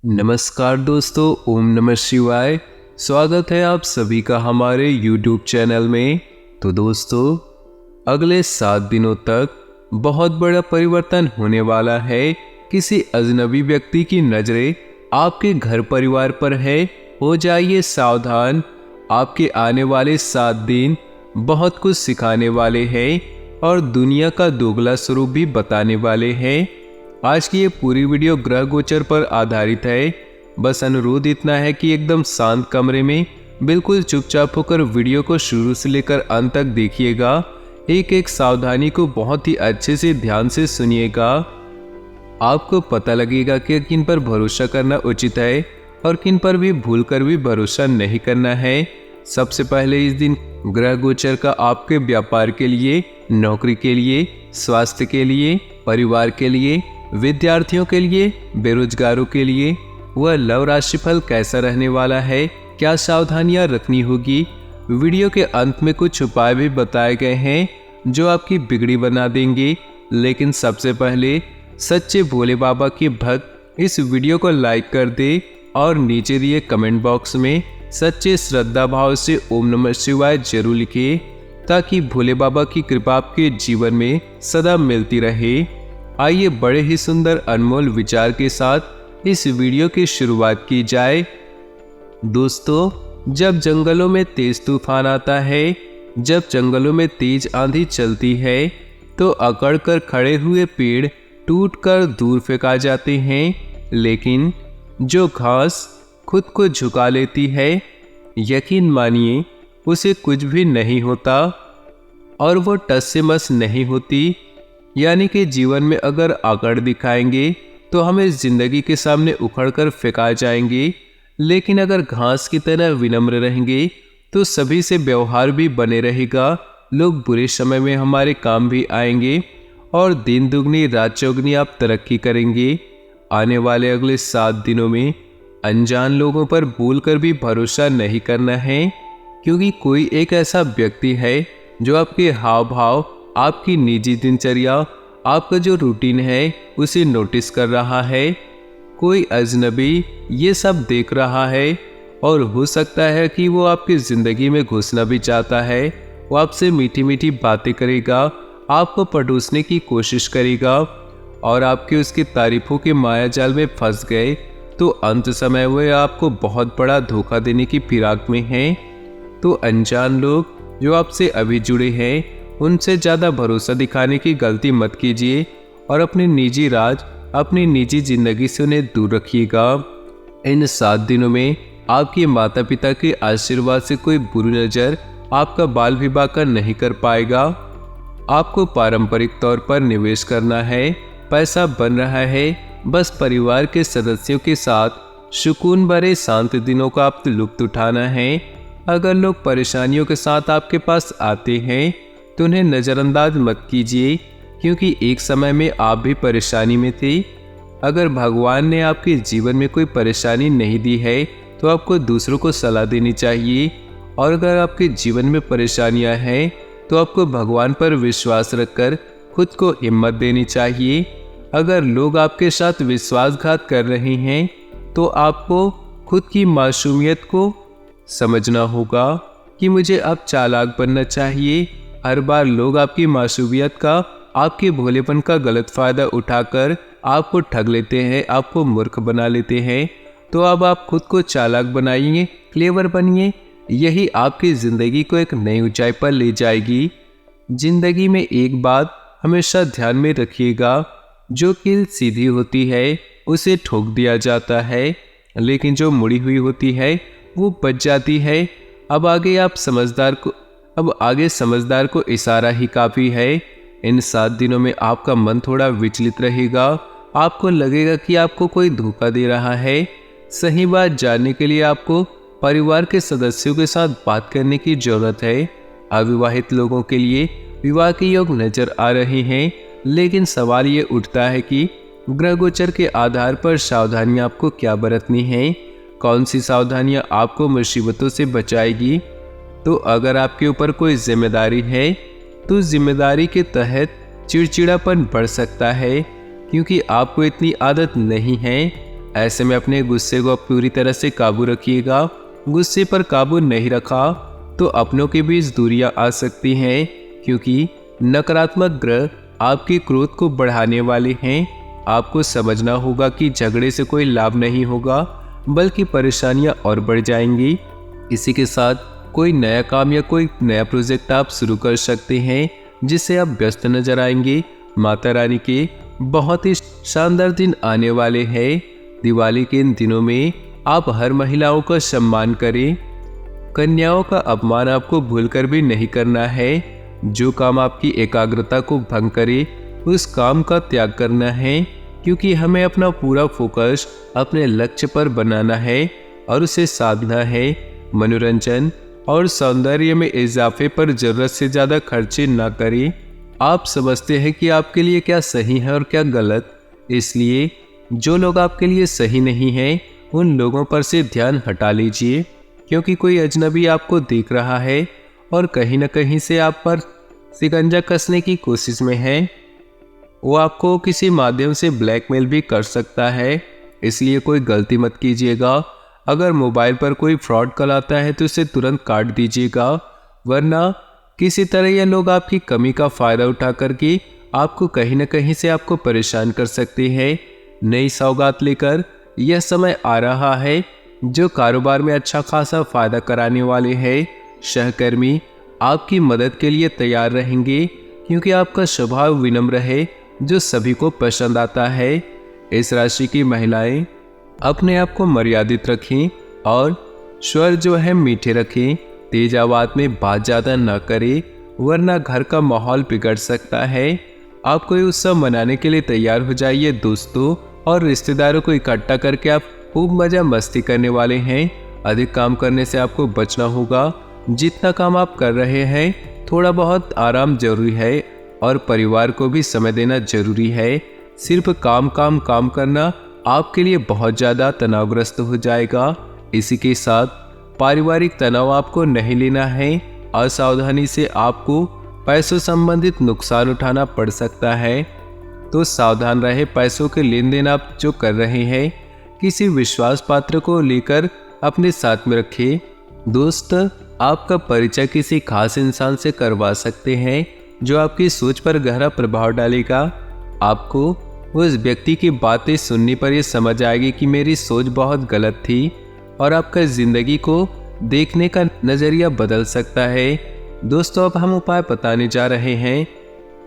नमस्कार दोस्तों, ओम नमः शिवाय। स्वागत है आप सभी का हमारे YouTube चैनल में। तो दोस्तों, अगले 7 दिनों तक बहुत बड़ा परिवर्तन होने वाला है। किसी अजनबी व्यक्ति की नज़रें आपके घर परिवार पर है, हो जाइए सावधान। आपके आने वाले 7 दिन बहुत कुछ सिखाने वाले हैं और दुनिया का दोगला स्वरूप भी बताने वाले हैं। आज की ये पूरी वीडियो ग्रह गोचर पर आधारित है। बस अनुरोध इतना है कि एकदम शांत कमरे में बिल्कुल चुपचाप होकर वीडियो को शुरू से लेकर अंत तक देखिएगा। एक एक सावधानी को बहुत ही अच्छे से ध्यान से सुनिएगा। आपको पता लगेगा कि किन पर भरोसा करना उचित है और किन पर भी भूलकर भी भरोसा नहीं करना है। सबसे पहले इस दिन ग्रह गोचर का आपके व्यापार के लिए, नौकरी के लिए, स्वास्थ्य के लिए, परिवार के लिए, विद्यार्थियों के लिए, बेरोजगारों के लिए वह लव राशिफल कैसा रहने वाला है, क्या सावधानियां रखनी होगी। वीडियो के अंत में कुछ उपाय भी बताए गए हैं जो आपकी बिगड़ी बना देंगे। लेकिन सबसे पहले सच्चे भोले बाबा के भक्त इस वीडियो को लाइक कर दे और नीचे दिए कमेंट बॉक्स में सच्चे श्रद्धा भाव से ओम नमः शिवाय जरूर लिखे, ताकि भोले बाबा की कृपा आपके जीवन में सदा मिलती रहे। आइए बड़े ही सुंदर अनमोल विचार के साथ इस वीडियो की शुरुआत की जाए। दोस्तों, जब जंगलों में तेज तूफान आता है, जब जंगलों में तेज आंधी चलती है, तो अकड़ कर खड़े हुए पेड़ टूटकर दूर फेंका जाते हैं। लेकिन जो घास खुद को झुका लेती है, यकीन मानिए उसे कुछ भी नहीं होता और वो टस से मस नहीं होती। यानी कि जीवन में अगर आकड़ दिखाएंगे तो हमें जिंदगी के सामने उखड़कर फेंका जाएंगे, लेकिन अगर घास की तरह विनम्र रहेंगे तो सभी से व्यवहार भी बने रहेगा। लोग बुरे समय में हमारे काम भी आएंगे और दिन दुगनी रात चौगनी आप तरक्की करेंगे। आने वाले अगले 7 दिनों में अनजान लोगों पर भूलकर भी भरोसा नहीं करना है, क्योंकि कोई एक ऐसा व्यक्ति है जो आपके हाव भाव, आपकी निजी दिनचर्या, आपका जो रूटीन है उसे नोटिस कर रहा है। कोई अजनबी ये सब देख रहा है और हो सकता है कि वो आपकी ज़िंदगी में घुसना भी चाहता है। वो आपसे मीठी मीठी बातें करेगा, आपको पटोसने की कोशिश करेगा और आपके उसकी तारीफों के माया जाल में फंस गए तो अंत समय वह आपको बहुत बड़ा धोखा देने की फिराक में है। तो अनजान लोग जो आपसे अभी जुड़े हैं, उनसे ज़्यादा भरोसा दिखाने की गलती मत कीजिए और अपने निजी राज, अपनी निजी जिंदगी से उन्हें दूर रखिएगा। इन 7 दिनों में आपके माता पिता के आशीर्वाद से कोई बुरी नज़र आपका बाल विवाह का नहीं कर पाएगा। आपको पारंपरिक तौर पर निवेश करना है, पैसा बन रहा है। बस परिवार के सदस्यों के साथ सुकून भरे शांत दिनों का आप लुत्फ उठाना है। अगर लोग परेशानियों के साथ आपके पास आते हैं तो उन्हें नज़रअंदाज मत कीजिए, क्योंकि एक समय में आप भी परेशानी में थे। अगर भगवान ने आपके जीवन में कोई परेशानी नहीं दी है तो आपको दूसरों को सलाह देनी चाहिए, और अगर आपके जीवन में परेशानियां हैं तो आपको भगवान पर विश्वास रखकर खुद को हिम्मत देनी चाहिए। अगर लोग आपके साथ विश्वासघात कर रहे हैं तो आपको खुद की मासूमियत को समझना होगा कि मुझे अब चालाक बनना चाहिए। हर बार लोग आपकी मासूमियत का, आपके भोलेपन का गलत फायदा उठाकर आपको ठग लेते हैं, आपको मूर्ख बना लेते हैं। तो अब आप खुद को चालाक बनाइए, क्लेवर बनिए। यही आपकी ज़िंदगी को एक नई ऊंचाई पर ले जाएगी। जिंदगी में एक बात हमेशा ध्यान में रखिएगा, जो कील सीधी होती है उसे ठोक दिया जाता है, लेकिन जो मुड़ी हुई होती है वो बच जाती है। अब आगे समझदार को इशारा ही काफ़ी है। इन 7 दिनों में आपका मन थोड़ा विचलित रहेगा। आपको लगेगा कि आपको कोई धोखा दे रहा है। सही बात जानने के लिए आपको परिवार के सदस्यों के साथ बात करने की जरूरत है। अविवाहित लोगों के लिए विवाह के योग नजर आ रहे हैं, लेकिन सवाल ये उठता है कि ग्रह गोचर के आधार पर सावधानियां आपको क्या बरतनी है। कौन सी सावधानियां आपको मुसीबतों से बचाएगी। तो अगर आपके ऊपर कोई जिम्मेदारी है तो जिम्मेदारी के तहत चिड़चिड़ापन बढ़ सकता है, क्योंकि आपको इतनी आदत नहीं है। ऐसे में अपने गुस्से को पूरी तरह से काबू रखिएगा। गुस्से पर काबू नहीं रखा तो अपनों के बीच दूरियां आ सकती हैं, क्योंकि नकारात्मक ग्रह आपके क्रोध को बढ़ाने वाले हैं। आपको समझना होगा कि झगड़े से कोई लाभ नहीं होगा, बल्कि परेशानियां और बढ़ जाएंगी। इसी के साथ कोई नया काम या कोई नया प्रोजेक्ट आप शुरू कर सकते हैं, जिससे आप व्यस्त नजर आएंगे। माता रानी के बहुत ही शानदार दिन आने वाले हैं। दिवाली के इन दिनों में आप हर महिलाओं का सम्मान करें। कन्याओं का अपमान आपको भूलकर भी नहीं करना है। जो काम आपकी एकाग्रता को भंग करे उस काम का त्याग करना है, क्योंकि हमें अपना पूरा फोकस अपने लक्ष्य पर बनाना है और उसे साधना है। मनोरंजन और सौंदर्य में इजाफे पर जरूरत से ज़्यादा खर्चे ना करें। आप समझते हैं कि आपके लिए क्या सही है और क्या गलत, इसलिए जो लोग आपके लिए सही नहीं हैं उन लोगों पर से ध्यान हटा लीजिए, क्योंकि कोई अजनबी आपको देख रहा है और कहीं न कहीं से आप पर शिकंजा कसने की कोशिश में है। वो आपको किसी माध्यम से ब्लैकमेल भी कर सकता है, इसलिए कोई गलती मत कीजिएगा। अगर मोबाइल पर कोई फ्रॉड कॉल आता है तो उसे तुरंत काट दीजिएगा, वरना किसी तरह ये लोग आपकी कमी का फ़ायदा उठा करके आपको कहीं न कहीं से आपको परेशान कर सकते हैं। नई सौगात लेकर यह समय आ रहा है जो कारोबार में अच्छा खासा फ़ायदा कराने वाले हैं। सहकर्मी आपकी मदद के लिए तैयार रहेंगे, क्योंकि आपका स्वभाव विनम्र है जो सभी को पसंद आता है। इस राशि की महिलाएं अपने आप को मर्यादित रखें और स्वर जो है मीठे रखें। तेज आवाज में बात ज़्यादा न करें, वरना घर का माहौल बिगड़ सकता है। आप कोई उत्सव मनाने के लिए तैयार हो जाइए दोस्तों, और रिश्तेदारों को इकट्ठा करके आप खूब मजा मस्ती करने वाले हैं। अधिक काम करने से आपको बचना होगा। जितना काम आप कर रहे हैं थोड़ा बहुत आराम जरूरी है और परिवार को भी समय देना जरूरी है। सिर्फ काम काम काम करना आपके लिए बहुत ज़्यादा तनावग्रस्त हो जाएगा। इसी के साथ पारिवारिक तनाव आपको नहीं लेना है। असावधानी से आपको पैसों संबंधित नुकसान उठाना पड़ सकता है, तो सावधान रहे। पैसों के लेन देन आप जो कर रहे हैं किसी विश्वास पात्र को लेकर अपने साथ में रखें। दोस्त आपका परिचय किसी खास इंसान से करवा सकते हैं जो आपकी सोच पर गहरा प्रभाव डालेगा। आपको उस व्यक्ति की बातें सुनने पर यह समझ आएगी कि मेरी सोच बहुत गलत थी, और आपका जिंदगी को देखने का नजरिया बदल सकता है। दोस्तों अब हम उपाय बताने जा रहे हैं।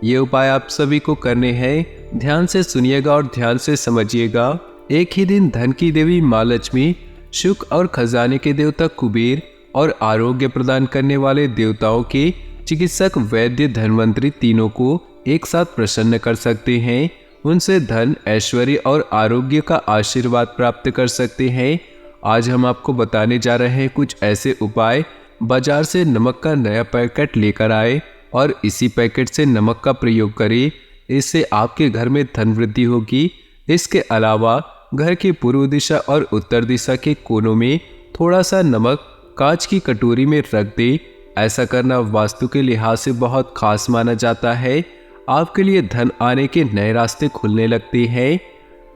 ये उपाय आप सभी को करने हैं। ध्यान से सुनिएगा और ध्यान से समझिएगा। एक ही दिन धन की देवी माँ लक्ष्मी, सुख और खजाने के देवता कुबेर और आरोग्य प्रदान करने वाले देवताओं के चिकित्सक वैद्य धन्वंतरी तीनों को एक साथ प्रसन्न कर सकते हैं। उनसे धन, ऐश्वर्य और आरोग्य का आशीर्वाद प्राप्त कर सकते हैं। आज हम आपको बताने जा रहे हैं कुछ ऐसे उपाय। बाजार से नमक का नया पैकेट लेकर आए और इसी पैकेट से नमक का प्रयोग करें। इससे आपके घर में धन वृद्धि होगी। इसके अलावा घर की पूर्व दिशा और उत्तर दिशा के कोनों में थोड़ा सा नमक कांच की कटोरी में रख दे। ऐसा करना वास्तु के लिहाज से बहुत खास माना जाता है। आपके लिए धन आने के नए रास्ते खुलने लगते हैं।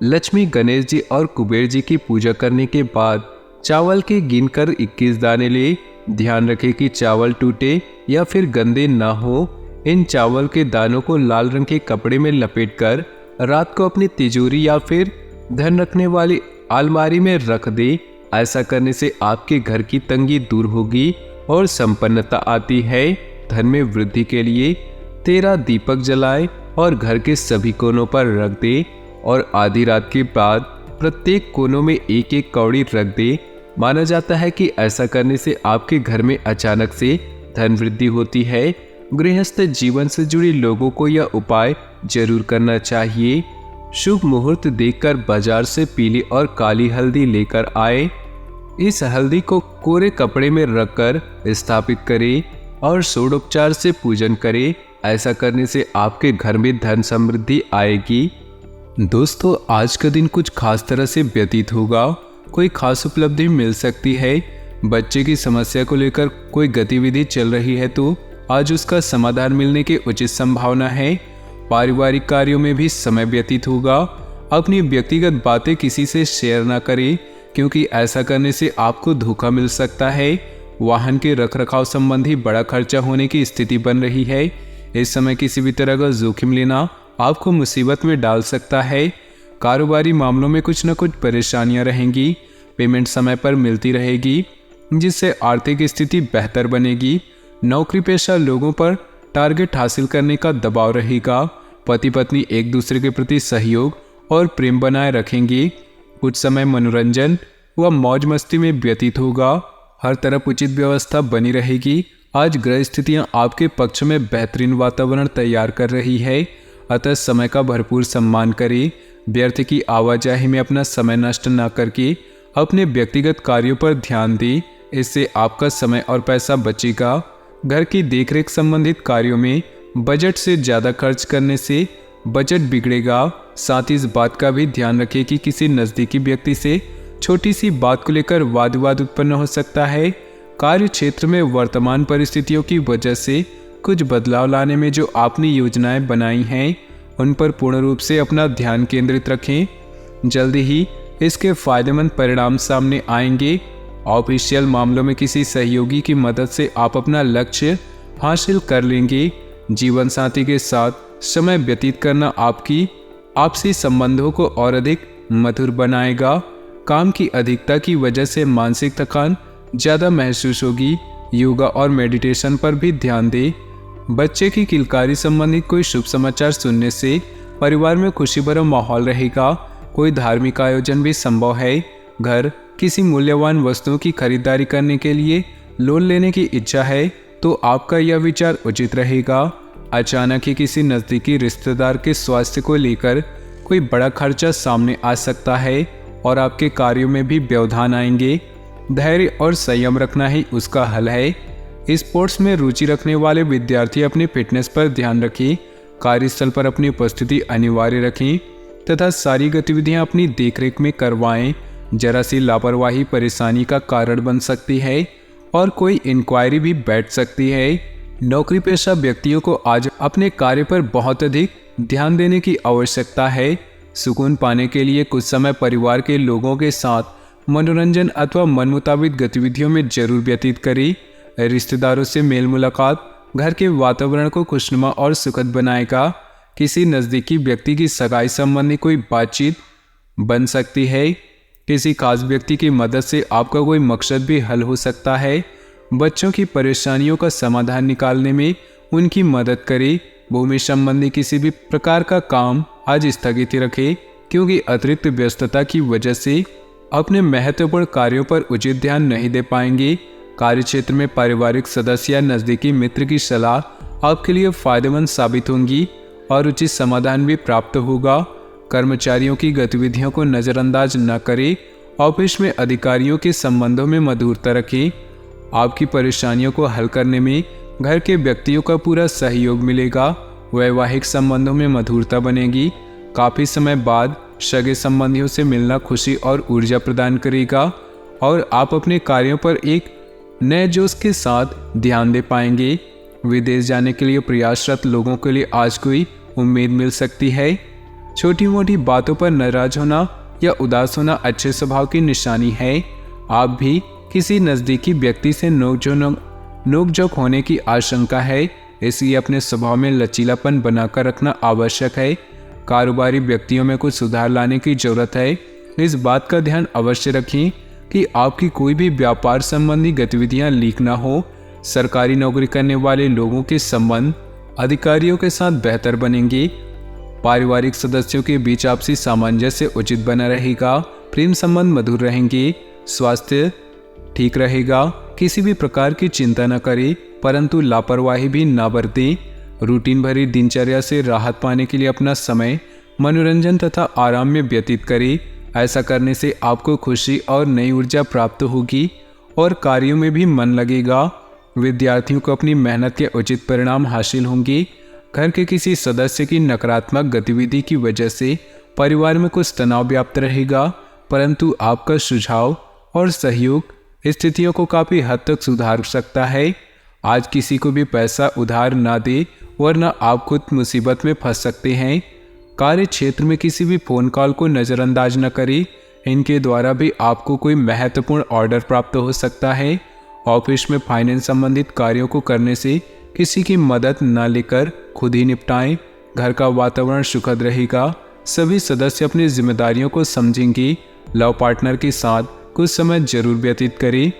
लक्ष्मी, गणेश जी और कुबेर जी की पूजा करने के बाद चावल के गिनकर 21 दाने ले। ध्यान रखें कि चावल टूटे या फिर गंदे ना हो। इन चावल के दानों को लाल रंग के कपड़े में लपेटकर रात को अपनी तिजोरी या फिर धन रखने वाली अलमारी में रख दे। ऐसा करने से आपके घर की तंगी दूर होगी और संपन्नता आती है। धन में वृद्धि के लिए 13 दीपक जलाएं और घर के सभी कोनों पर रख दे, और आधी रात के बाद प्रत्येक कोनों में एक एक कौड़ी रख दे। माना जाता है कि ऐसा करने से आपके घर में अचानक से धन वृद्धि होती है। गृहस्थ जीवन से जुड़े लोगों को यह उपाय जरूर करना चाहिए। शुभ मुहूर्त देखकर बाजार से पीली और काली हल्दी लेकर आए। इस हल्दी को कोरे कपड़े में रखकर स्थापित करें और षोडोपचार से पूजन करें। ऐसा करने से आपके घर में धन समृद्धि आएगी। दोस्तों आज का दिन कुछ खास तरह से व्यतीत होगा। कोई खास उपलब्धि मिल सकती है। बच्चे की समस्या को लेकर कोई गतिविधि चल रही है तो आज उसका समाधान मिलने की उचित संभावना है। पारिवारिक कार्यों में भी समय व्यतीत होगा। अपनी व्यक्तिगत बातें किसी से शेयर ना करें, क्योंकि ऐसा करने से आपको धोखा मिल सकता है। वाहन के रखरखाव संबंधी बड़ा खर्चा होने की स्थिति बन रही है। इस समय किसी भी तरह का जोखिम लेना आपको मुसीबत में डाल सकता है। कारोबारी मामलों में कुछ न कुछ परेशानियां रहेंगी। पेमेंट समय पर मिलती रहेगी, जिससे आर्थिक स्थिति बेहतर बनेगी। नौकरी पेशा लोगों पर टारगेट हासिल करने का दबाव रहेगा। पति पत्नी एक दूसरे के प्रति सहयोग और प्रेम बनाए रखेंगे। कुछ समय मनोरंजन व मौज मस्ती में व्यतीत होगा। हर तरफ उचित व्यवस्था बनी रहेगी। आज ग्रह स्थितियां आपके पक्ष में बेहतरीन वातावरण तैयार कर रही है, अतः समय का भरपूर सम्मान करें। व्यर्थ की आवाजाही में अपना समय नष्ट न करके अपने व्यक्तिगत कार्यों पर ध्यान दें। इससे आपका समय और पैसा बचेगा। घर की देखरेख संबंधित कार्यों में बजट से ज़्यादा खर्च करने से बजट बिगड़ेगा। साथ ही इस बात का भी ध्यान रखें कि किसी नज़दीकी व्यक्ति से छोटी सी बात को लेकर वाद विवाद उत्पन्न हो सकता है। कार्य क्षेत्र में वर्तमान परिस्थितियों की वजह से कुछ बदलाव लाने में जो आपने योजनाएं बनाई हैं, उन पर पूर्ण रूप से अपना ध्यान केंद्रित रखें। जल्दी ही इसके फायदेमंद परिणाम सामने आएंगे। ऑफिशियल मामलों में किसी सहयोगी की मदद से आप अपना लक्ष्य हासिल कर लेंगे। जीवन साथी के साथ समय व्यतीत करना आपकी आपसी संबंधों को और अधिक मधुर बनाएगा। काम की अधिकता की वजह से मानसिक थकान ज़्यादा महसूस होगी। योगा और मेडिटेशन पर भी ध्यान दें। बच्चे की किलकारी संबंधित कोई शुभ समाचार सुनने से परिवार में खुशी भरा माहौल रहेगा। कोई धार्मिक आयोजन भी संभव है। घर किसी मूल्यवान वस्तुओं की खरीदारी करने के लिए लोन लेने की इच्छा है तो आपका यह विचार उचित रहेगा। अचानक ही किसी नज़दीकी रिश्तेदार के स्वास्थ्य को लेकर कोई बड़ा खर्चा सामने आ सकता है और आपके कार्यों में भी व्यवधान आएंगे। धैर्य और संयम रखना ही उसका हल है। स्पोर्ट्स में रुचि रखने वाले विद्यार्थी अपनी फिटनेस पर ध्यान रखें। कार्यस्थल पर अपनी उपस्थिति अनिवार्य रखें तथा सारी गतिविधियां अपनी देखरेख में करवाएं। जरा सी लापरवाही परेशानी का कारण बन सकती है और कोई इंक्वायरी भी बैठ सकती है। नौकरी पेशा व्यक्तियों को आज अपने कार्य पर बहुत अधिक ध्यान देने की आवश्यकता है। सुकून पाने के लिए कुछ समय परिवार के लोगों के साथ मनोरंजन अथवा मन मुताबिक गतिविधियों में जरूर व्यतीत करें। रिश्तेदारों से मेल मुलाकात घर के वातावरण को खुशनुमा और सुखद बनाएगा। किसी नज़दीकी व्यक्ति की सगाई संबंधी कोई बातचीत बन सकती है। किसी खास व्यक्ति की मदद से आपका कोई मकसद भी हल हो सकता है। बच्चों की परेशानियों का समाधान निकालने में उनकी मदद करें। भूमि संबंधी किसी भी प्रकार का काम आज स्थगित रखें, क्योंकि अतिरिक्त व्यस्तता की वजह से अपने महत्वपूर्ण कार्यों पर उचित ध्यान नहीं दे पाएंगे। कार्यक्षेत्र में पारिवारिक सदस्य या नज़दीकी मित्र की सलाह आपके लिए फायदेमंद साबित होंगी और उचित समाधान भी प्राप्त होगा। कर्मचारियों की गतिविधियों को नज़रअंदाज न करें। ऑफिस में अधिकारियों के संबंधों में मधुरता रखें। आपकी परेशानियों को हल करने में घर के व्यक्तियों का पूरा सहयोग मिलेगा। वैवाहिक संबंधों में मधुरता बनेगी। काफ़ी समय बाद सगे संबंधियों से मिलना खुशी और ऊर्जा प्रदान करेगा और आप अपने कार्यों पर एक नए जोश के साथ ध्यान दे पाएंगे। विदेश जाने के लिए प्रयासरत लोगों के लिए आज कोई उम्मीद मिल सकती है। छोटी मोटी बातों पर नाराज होना या उदास होना अच्छे स्वभाव की निशानी है। आप भी किसी नज़दीकी व्यक्ति से नोकझोंक होने की आशंका है, इसलिए अपने स्वभाव में लचीलापन बनाकर रखना आवश्यक है। कारोबारी व्यक्तियों में कुछ सुधार लाने की जरूरत है। इस बात का ध्यान अवश्य रखें कि आपकी कोई भी व्यापार संबंधी गतिविधियां लीक ना हो। सरकारी नौकरी करने वाले लोगों के संबंध अधिकारियों के साथ बेहतर बनेंगे। पारिवारिक सदस्यों के बीच आपसी सामंजस्य उचित बना रहेगा। प्रेम संबंध मधुर रहेंगे। स्वास्थ्य ठीक रहेगा। किसी भी प्रकार की चिंता न करें, परंतु लापरवाही भी ना बरतें। रूटीन भरी दिनचर्या से राहत पाने के लिए अपना समय मनोरंजन तथा आराम में व्यतीत करें। ऐसा करने से आपको खुशी और नई ऊर्जा प्राप्त होगी और कार्यों में भी मन लगेगा। विद्यार्थियों को अपनी मेहनत के उचित परिणाम हासिल होंगे। घर के किसी सदस्य की नकारात्मक गतिविधि की वजह से परिवार में कुछ तनाव व्याप्त रहेगा, परंतु आपका सुझाव और सहयोग स्थितियों को काफ़ी हद तक सुधार सकता है। आज किसी को भी पैसा उधार ना दे, वरना आप खुद मुसीबत में फंस सकते हैं। कार्य क्षेत्र में किसी भी फोन कॉल को नज़रअंदाज न करें। इनके द्वारा भी आपको कोई महत्वपूर्ण ऑर्डर प्राप्त हो सकता है। ऑफिस में फाइनेंस संबंधित कार्यों को करने से किसी की मदद न लेकर खुद ही निपटाएं। घर का वातावरण सुखद रहेगा। सभी सदस्य अपनी जिम्मेदारियों को समझेंगे। लव पार्टनर के साथ कुछ समय जरूर व्यतीत करें।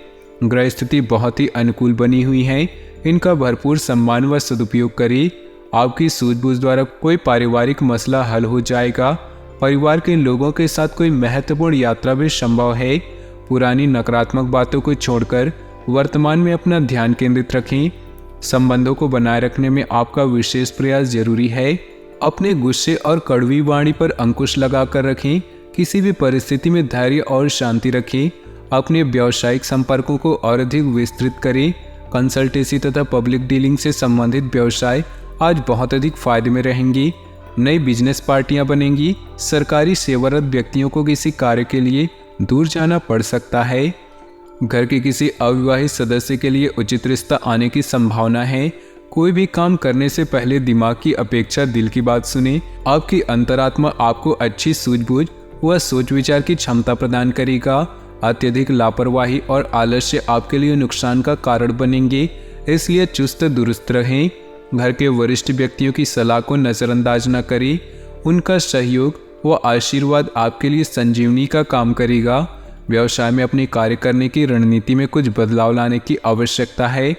ग्रह स्थिति बहुत ही अनुकूल बनी हुई है। इनका भरपूर सम्मान व सदुपयोग करें। आपकी सूझबूझ द्वारा कोई पारिवारिक मसला हल हो जाएगा। परिवार के लोगों के साथ कोई महत्वपूर्ण यात्रा भी संभव है। पुरानी नकारात्मक बातों को छोड़कर वर्तमान में अपना ध्यान केंद्रित रखें। संबंधों को बनाए रखने में आपका विशेष प्रयास जरूरी है। अपने गुस्से और कड़वी वाणी पर अंकुश लगाकर रखें। किसी भी परिस्थिति में धैर्य और शांति रखें। अपने व्यावसायिक संपर्कों को और अधिक विस्तृत करें। कंसल्टेंसी तथा पब्लिक डीलिंग से संबंधित व्यवसाय आज बहुत अधिक फायदे में रहेंगी। नई बिजनेस पार्टियां बनेंगी। सरकारी सेवारत व्यक्तियों को किसी कार्य के लिए दूर जाना पड़ सकता है। घर के किसी अविवाहित सदस्य के लिए उचित रिश्ता आने की संभावना है। कोई भी काम करने से पहले दिमाग की अपेक्षा दिल की बात सुने। आपकी अंतरात्मा आपको अच्छी सूझबूझ व सोच विचार की क्षमता प्रदान करेगा। अत्यधिक लापरवाही और आलस्य आपके लिए नुकसान का कारण बनेंगे, इसलिए चुस्त दुरुस्त रहें। घर के वरिष्ठ व्यक्तियों की सलाह को नज़रअंदाज न करें। उनका सहयोग व आशीर्वाद आपके लिए संजीवनी का काम करेगा। व्यवसाय में अपने कार्य करने की रणनीति में कुछ बदलाव लाने की आवश्यकता है।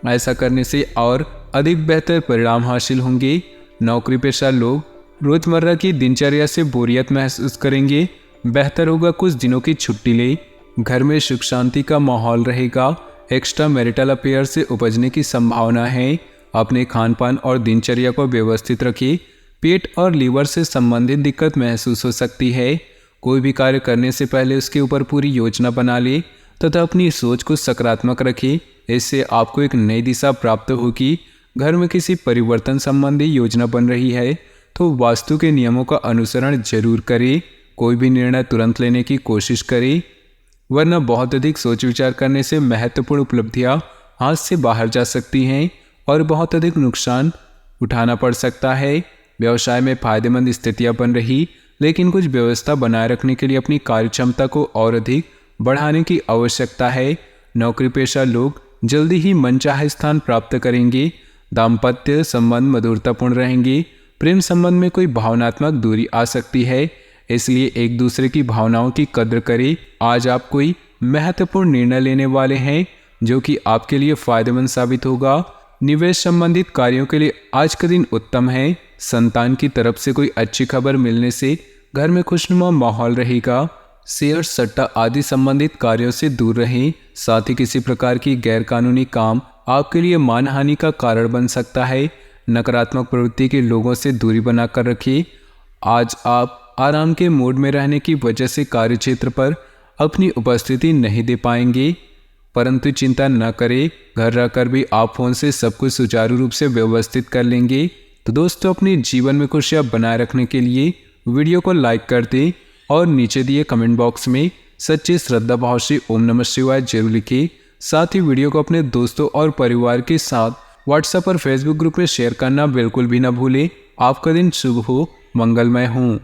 ऐसा करने से और अधिक बेहतर परिणाम हासिल होंगे। नौकरी पेशा लोग रोजमर्रा की दिनचर्या से बोरियत महसूस करेंगे। बेहतर होगा कुछ दिनों की छुट्टी लें। घर में सुख शांति का माहौल रहेगा। एक्स्ट्रा मैरिटल अफेयर से उपजने की संभावना है। अपने खान पान और दिनचर्या को व्यवस्थित रखिए। पेट और लीवर से संबंधित दिक्कत महसूस हो सकती है। कोई भी कार्य करने से पहले उसके ऊपर पूरी योजना बना ले तथा अपनी सोच को सकारात्मक रखें। इससे आपको एक नई दिशा प्राप्त होगी। घर में किसी परिवर्तन संबंधी योजना बन रही है तो वास्तु के नियमों का अनुसरण जरूर करें। कोई भी निर्णय तुरंत लेने की कोशिश करें, वरना बहुत अधिक सोच विचार करने से महत्वपूर्ण उपलब्धियां हाथ से बाहर जा सकती हैं और बहुत अधिक नुकसान उठाना पड़ सकता है। व्यवसाय में फायदेमंद स्थितियां बन रही, लेकिन कुछ व्यवस्था बनाए रखने के लिए अपनी कार्य क्षमता को और अधिक बढ़ाने की आवश्यकता है। नौकरी पेशा लोग जल्दी ही मनचाहे स्थान प्राप्त करेंगे। दाम्पत्य संबंध मधुरतापूर्ण रहेंगे। प्रेम संबंध में कोई भावनात्मक दूरी आ सकती है, इसलिए एक दूसरे की भावनाओं की कद्र करें। आज आप कोई महत्वपूर्ण निर्णय लेने वाले हैं जो कि आपके लिए फायदेमंद साबित होगा। निवेश संबंधित कार्यों के लिए आज का दिन उत्तम है। संतान की तरफ से कोई अच्छी खबर मिलने से घर में खुशनुमा माहौल रहेगा। शेयर सट्टा आदि संबंधित कार्यों से दूर रहें। साथ ही किसी प्रकार की गैरकानूनी काम आपके लिए मानहानि का कारण बन सकता है। नकारात्मक प्रवृत्ति के लोगों से दूरी बनाकर रखिए। आज आप आराम के मूड में रहने की वजह से कार्यक्षेत्र पर अपनी उपस्थिति नहीं दे पाएंगे, परंतु चिंता न करें, घर रहकर भी आप फोन से सब कुछ सुचारू रूप से व्यवस्थित कर लेंगे। तो दोस्तों, अपने जीवन में खुशियां बनाए रखने के लिए वीडियो को लाइक कर दें और नीचे दिए कमेंट बॉक्स में सच्चे श्रद्धा भाव से ओम नमः शिवाय जरूर लिखें। साथ ही वीडियो को अपने दोस्तों और परिवार के साथ व्हाट्सएप और फेसबुक ग्रुप में शेयर करना बिल्कुल भी ना भूलें। आपका दिन शुभ हो, मंगलमय हो।